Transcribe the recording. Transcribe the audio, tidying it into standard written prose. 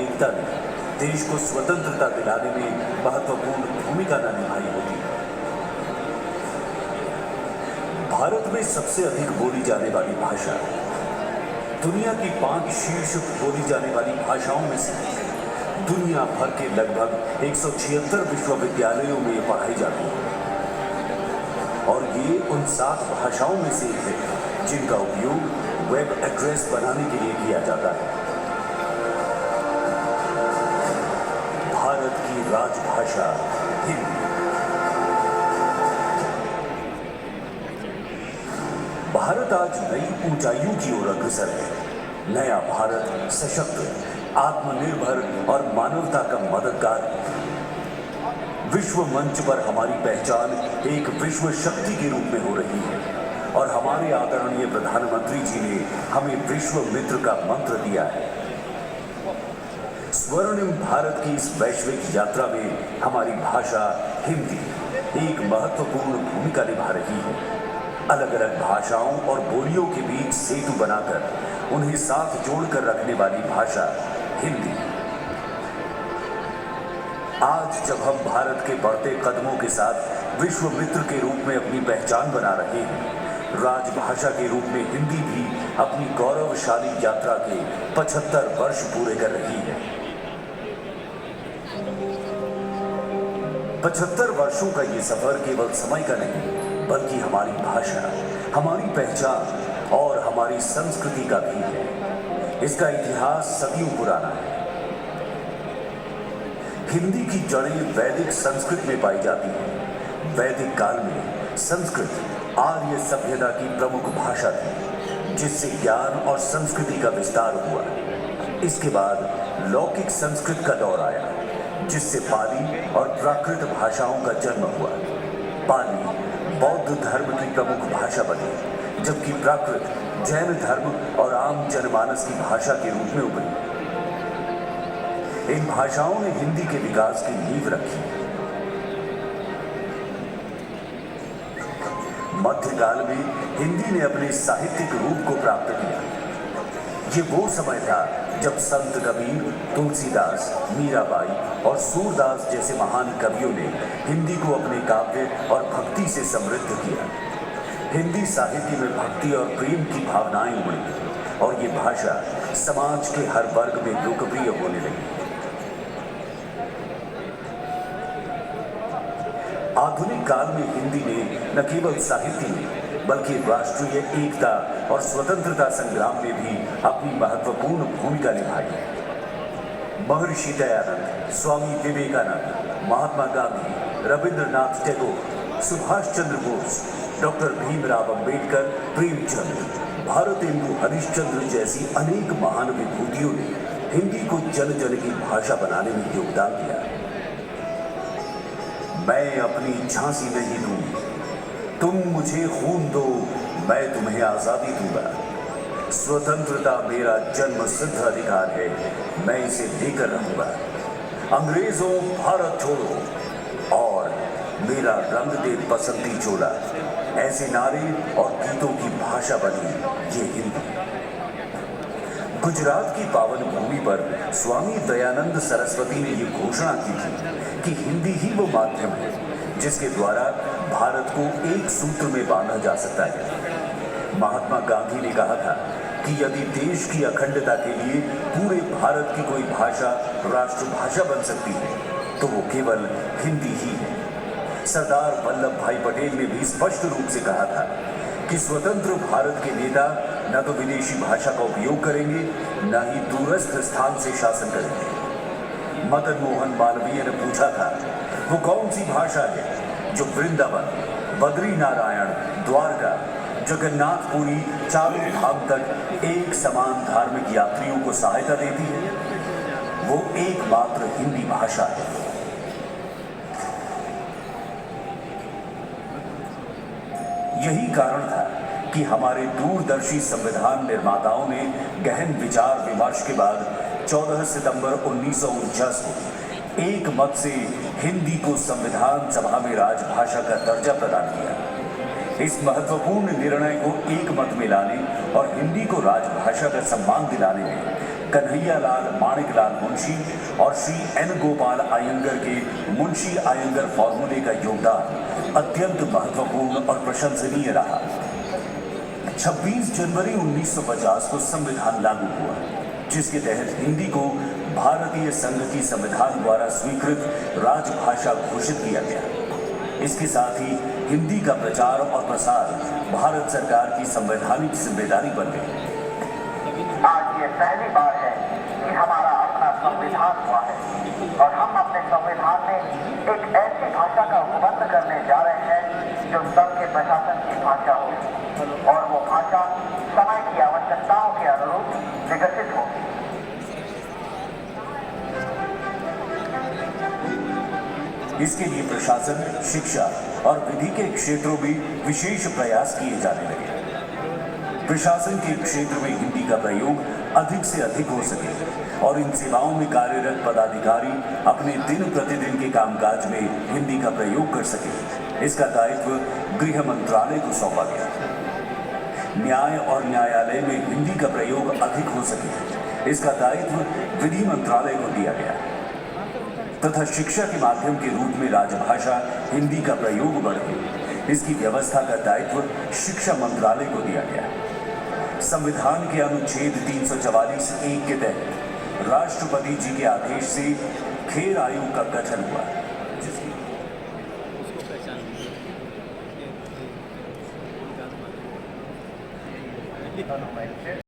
एकता ने देश को स्वतंत्रता दिलाने में महत्वपूर्ण भूमिका न निभाई होती। भारत में सबसे अधिक बोली जाने वाली भाषा, दुनिया की 5 शीर्ष बोली जाने वाली भाषाओं में से दुनिया भर के लगभग 176 विश्वविद्यालयों में ये पढ़ाई जाती है और ये उन 7 भाषाओं में से एक है जिनका उपयोग वेब एड्रेस बनाने के लिए किया जाता है। भारत की राजभाषा हिंदी। भारत आज नई ऊंचाइयों की ओर अग्रसर है। नया भारत सशक्त, आत्मनिर्भर और मानवता का मददगार है। विश्व मंच पर हमारी पहचान एक विश्व शक्ति के रूप में हो रही है और हमारे आदरणीय प्रधानमंत्री जी ने हमें विश्व मित्र का मंत्र दिया है। स्वर्णिम भारत की इस वैश्विक यात्रा में हमारी भाषा हिंदी एक महत्वपूर्ण भूमिका निभा रही है। अलग अलग भाषाओं और बोलियों के बीच सेतु बनाकर उन्हें साथ जोड़कर रखने वाली भाषा हिंदी। आज जब हम भारत के बढ़ते कदमों के साथ विश्व मित्र के रूप में अपनी पहचान बना रहे हैं, राजभाषा के रूप में हिंदी भी अपनी गौरवशाली यात्रा के 75 वर्ष पूरे कर रही है। 75 वर्षों का ये सफर केवल समय का नहीं बल्कि हमारी भाषा, हमारी पहचान और हमारी संस्कृति का भी है। इसका इतिहास सदियों पुराना है। हिंदी की जड़ें वैदिक संस्कृत में पाई जाती हैं। वैदिक काल में संस्कृत आर्य सभ्यता की प्रमुख भाषा थी, जिससे ज्ञान और संस्कृति का विस्तार हुआ। इसके बाद लौकिक संस्कृत का दौर आया, जिससे पाली और प्राकृत भाषाओं का जन्म हुआ। पाली बौद्ध धर्म की प्रमुख भाषा बनी, जबकि प्राकृत जैन धर्म और आम जनमानस की भाषा के रूप में उभरी। इन भाषाओं ने हिंदी के विकास की नींव रखी। मध्यकाल में हिंदी ने अपने साहित्यिक रूप को प्राप्त किया। ये वो समय था जब संत कबीर, तुलसीदास, मीराबाई और सूरदास जैसे महान कवियों ने हिंदी को अपने काव्य और भक्ति से समृद्ध किया। हिंदी साहित्य में भक्ति और प्रेम की भावनाएं उमड़ी और ये भाषा समाज के हर वर्ग में लोकप्रिय होने लगी। आधुनिक काल में हिंदी ने न केवल साहित्य में बल्कि राष्ट्रीय एकता और स्वतंत्रता संग्राम में भी अपनी महत्वपूर्ण भूमिका निभाई। महर्षि दयानंद, स्वामी विवेकानंद, महात्मा गांधी, रविंद्रनाथ टैगोर, सुभाष चंद्र बोस, डॉक्टर भीमराव अंबेडकर, प्रेमचंद, भारतेंदु हरिश्चंद्र जैसी अनेक महान विभूतियों ने हिंदी को जन जन की भाषा बनाने में योगदान दिया। मैं अपनी झांसी नहीं दूंगी, तुम मुझे खून दो, मैं तुम्हें आजादी दूंगा। स्वतंत्रता मेरा जन्म सिद्ध अधिकार है, मैं इसे लेकर रहूंगा। अंग्रेजों भारत छोड़ो और मेरा रंग दे बसंती चोला, ऐसे नारे और गीतों की भाषा बनी ये हिंदी। गुजरात की पावन भूमि पर स्वामी दयानंद सरस्वती ने ये घोषणा की थी कि हिंदी ही वो माध्यम है जिसके द्वारा भारत को एक सूत्र में बांधा जा सकता है। महात्मा गांधी ने कहा था कि यदि देश की अखंडता के लिए पूरे भारत की कोई भाषा राष्ट्रभाषा बन सकती है तो वो केवल हिंदी ही है। सरदार वल्लभ भाई पटेल ने भी स्पष्ट रूप से कहा था कि स्वतंत्र भारत के नेता न तो विदेशी भाषा का उपयोग करेंगे, न ही दूरस्थ स्थान से शासन करेंगे। मदन मोहन मालवीय ने पूछा था, वो कौन सी भाषा है जो वृंदावन, बद्री नारायण, द्वारका, जगन्नाथपुरी चारों धाम तक एक समान धार्मिक यात्रियों को सहायता देती है? वो एकमात्र हिंदी भाषा है। यही कारण था कि हमारे दूरदर्शी संविधान निर्माताओं ने गहन विचार विमर्श के बाद 14 सितंबर 1949 को एक मत से हिंदी को संविधान सभा में राजभाषा का दर्जा प्रदान किया। इस महत्वपूर्ण निर्णय को एक मत में लाने और हिंदी को राजभाषा का सम्मान दिलाने में कन्हैयालाल माणिकलाल मुंशी और श्री एन गोपाल अयंगर के मुंशी अयंगर फॉर्मूले का योगदान अत्यंत महत्वपूर्ण और प्रशंसनीय रहा। 26 जनवरी 1950 को संविधान लागू हुआ, जिसके तहत हिंदी को भारतीय संघ की संविधान द्वारा स्वीकृत राजभाषा घोषित किया गया। इसके साथ ही हिंदी का प्रचार और प्रसार भारत सरकार की संवैधानिक जिम्मेदारी बन गई। आज ये पहली बार है कि हमारा अपना संविधान हुआ है और हम अपने संविधान में एक ऐसी भाषा का उपबंध करने जा रहे हैं जो सबके प्रशासन की भाषा हो और वो भाषा समय की आवश्यकताओं के अनुरूप विकसित हो। इसके लिए प्रशासन, शिक्षा और विधि के क्षेत्रों में विशेष प्रयास किए जाने लगे। प्रशासन के क्षेत्र में हिंदी का प्रयोग अधिक से अधिक हो सके और इन सेवाओं में कार्यरत पदाधिकारी अपने दिन प्रतिदिन के कामकाज में हिंदी का प्रयोग कर सके, इसका दायित्व गृह मंत्रालय को सौंपा गया। न्याय और न्यायालय में हिंदी का प्रयोग अधिक हो सके, इसका दायित्व विधि मंत्रालय को दिया गया तथा शिक्षा के माध्यम के रूप में राजभाषा हिंदी का प्रयोग बढ़े, इसकी व्यवस्था का दायित्व शिक्षा मंत्रालय को दिया गया। संविधान के अनुच्छेद 344(1) के तहत राष्ट्रपति जी के आदेश से खेर आयोग का गठन हुआ।